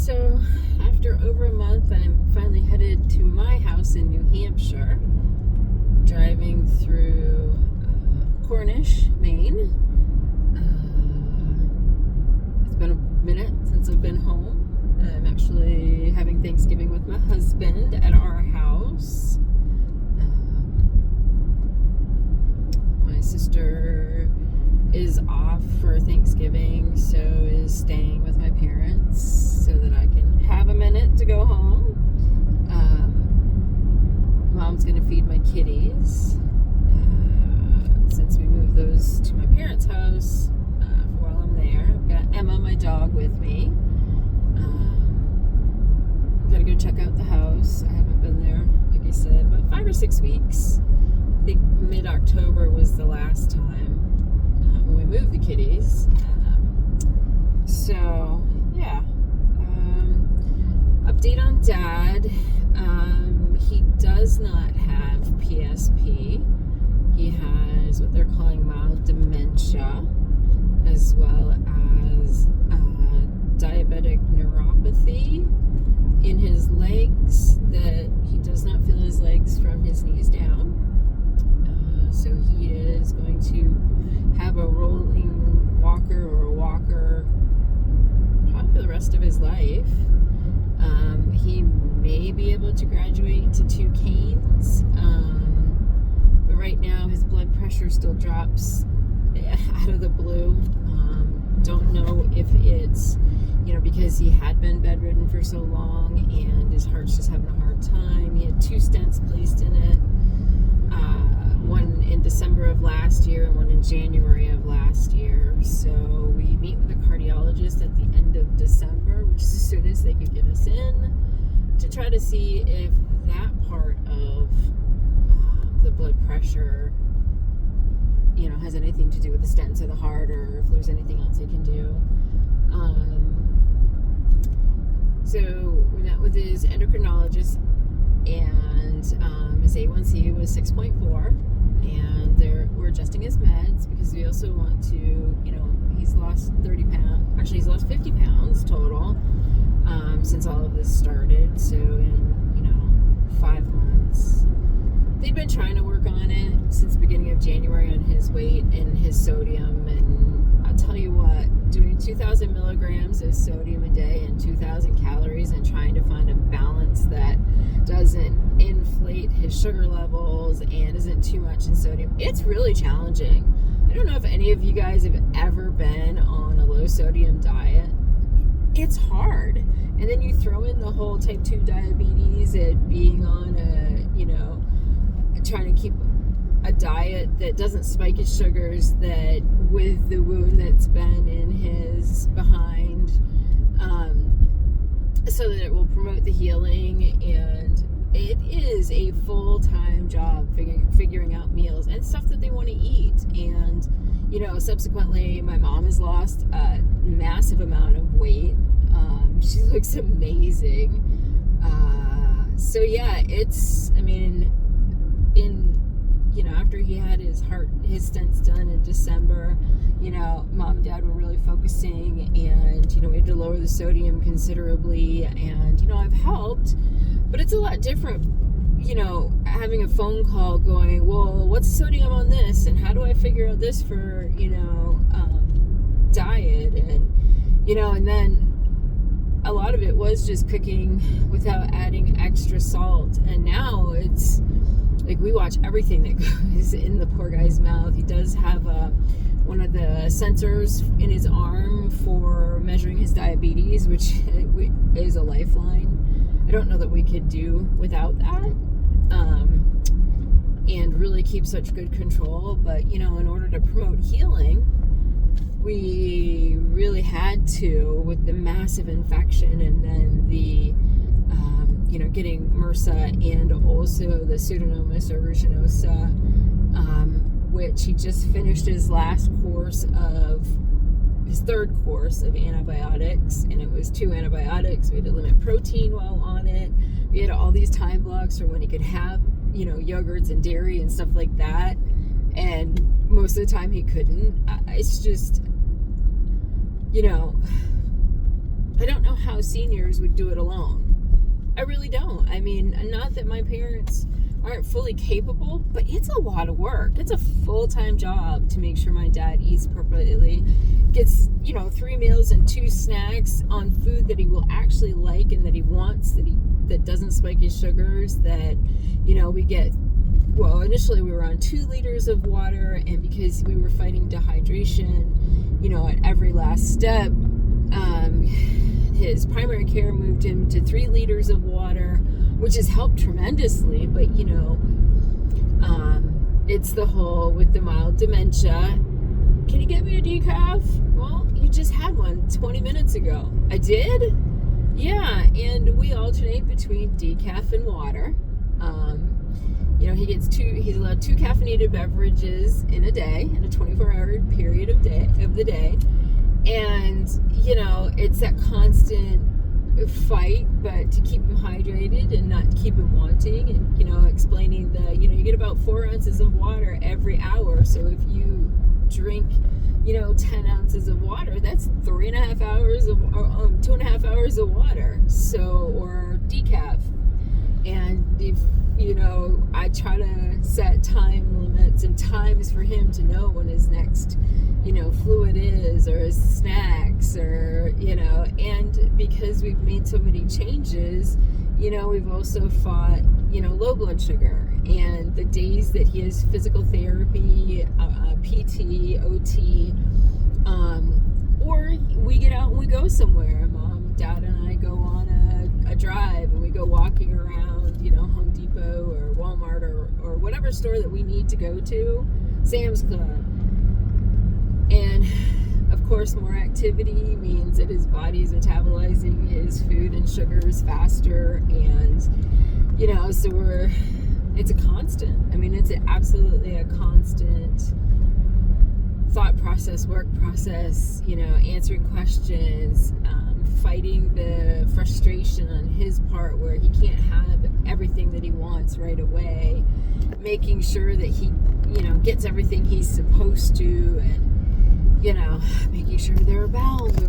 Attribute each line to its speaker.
Speaker 1: So after over a month, I'm finally headed to my house in New Hampshire, driving through Cornish, Maine. It's been a minute since I've been home. I'm actually having Thanksgiving with my husband at our house. My sister is off for Thanksgiving, so is staying with my parents so that I can have a minute to go home. Mom's gonna feed my kitties since we moved those to my parents' house for while I'm there. I've got Emma, my dog, with me. Gotta go check out the house. I haven't been there, like I said, about 5 or 6 weeks. I think mid-October was the last time when we moved the kitties. So, yeah. Update on Dad. He does not have PSP. He has what they're calling mild dementia, as well as diabetic neuropathy in his legs, that he does not feel his legs from his knees down. So he is going to have a rolling walker or a walker probably for the rest of his life. He may be able to graduate to 2 canes, but right now his blood pressure still drops out of the blue. Don't know if it's, because he had been bedridden for so long and his heart's just having a hard time. He had 2 stents placed in it, one in December of last year and one in January of last year. So we meet with a cardiologist at the end of December, which is as soon as they could get us in, to try to see if that part of the blood pressure, has anything to do with the stents or the heart, or if there's anything else they can do. So we met with his endocrinologist, and his A1C was 6.4, and we're adjusting his meds because we also want to, he's lost 30 pounds. Actually, he's lost 50 pounds total since all of this started. So in 5 months, they've been trying to work on it since the beginning of January on his weight and his sodium. And I'll tell you what, doing 2,000 milligrams of sodium a day and 2,000 calories and trying to find a balance that doesn't inflate his sugar levels and isn't too much in sodium, it's really challenging. I don't know if any of you guys have ever been on a low sodium diet. It's hard. And then you throw in the whole type 2 diabetes and being on trying to keep a diet that doesn't spike his sugars, that with the wound that's been in his behind, so that it will promote the healing. And it is a full-time job figuring out meals and stuff that they want to eat. And subsequently my mom has lost a massive amount of weight. She looks amazing. So yeah, it's, after he had his stents done in December, Mom and Dad were really focusing, and, we had to lower the sodium considerably, and, I've helped, but it's a lot different, having a phone call going, well, what's the sodium on this, and how do I figure out this for, diet, and, and then a lot of it was just cooking without adding extra salt, and now it's like we watch everything that goes in the poor guy's mouth. He does have one of the sensors in his arm for measuring his diabetes, which is a lifeline. I don't know that we could do without that, and really keep such good control. But, in order to promote healing, we really had to, with the massive infection and then the getting MRSA and also the Pseudomonas aeruginosa, which he just finished his third course of antibiotics, and it was 2 antibiotics. We had to limit protein while on it. We had all these time blocks for when he could have, yogurts and dairy and stuff like that, and most of the time he couldn't. It's just, I don't know how seniors would do it alone. I really don't. I mean, not that my parents aren't fully capable, but it's a lot of work. It's a full-time job to make sure my dad eats appropriately, gets 3 meals and 2 snacks on food that he will actually like and that he wants, that doesn't spike his sugars, that we get. Well, initially we were on 2 liters of water, and because we were fighting dehydration at every last step, his primary care moved him to 3 liters of water, which has helped tremendously. But it's the whole with the mild dementia. Can you get me a decaf? Well, you just had one 20 minutes ago. I did? Yeah, and we alternate between decaf and water. He's allowed 2 caffeinated beverages in a day, in a 24-hour period of the day. And, it's that constant fight, but to keep him hydrated and not keep him wanting, and, explaining you get about 4 ounces of water every hour. So if you drink, 10 ounces of water, that's 3.5 hours of, or 2.5 hours of water. So, or decaf. And if, I try to set time limits and times for him to know when his next, fluid is, or his snacks, or, and because we've made so many changes, we've also fought, low blood sugar. And the days that he has physical therapy, PT, OT, or we get out and we go somewhere. Mom, Dad, and I go on a drive, and we go walking around, Home Depot or Walmart or whatever store that we need to go to, Sam's Club. And of course, more activity means that his body's metabolizing his food and sugars faster, and so it's a constant. I mean, it's absolutely a constant thought process, work process, answering questions, fighting the frustration on his part where he can't have everything that he wants right away, making sure that he, gets everything he's supposed to, and, making sure there are bounds.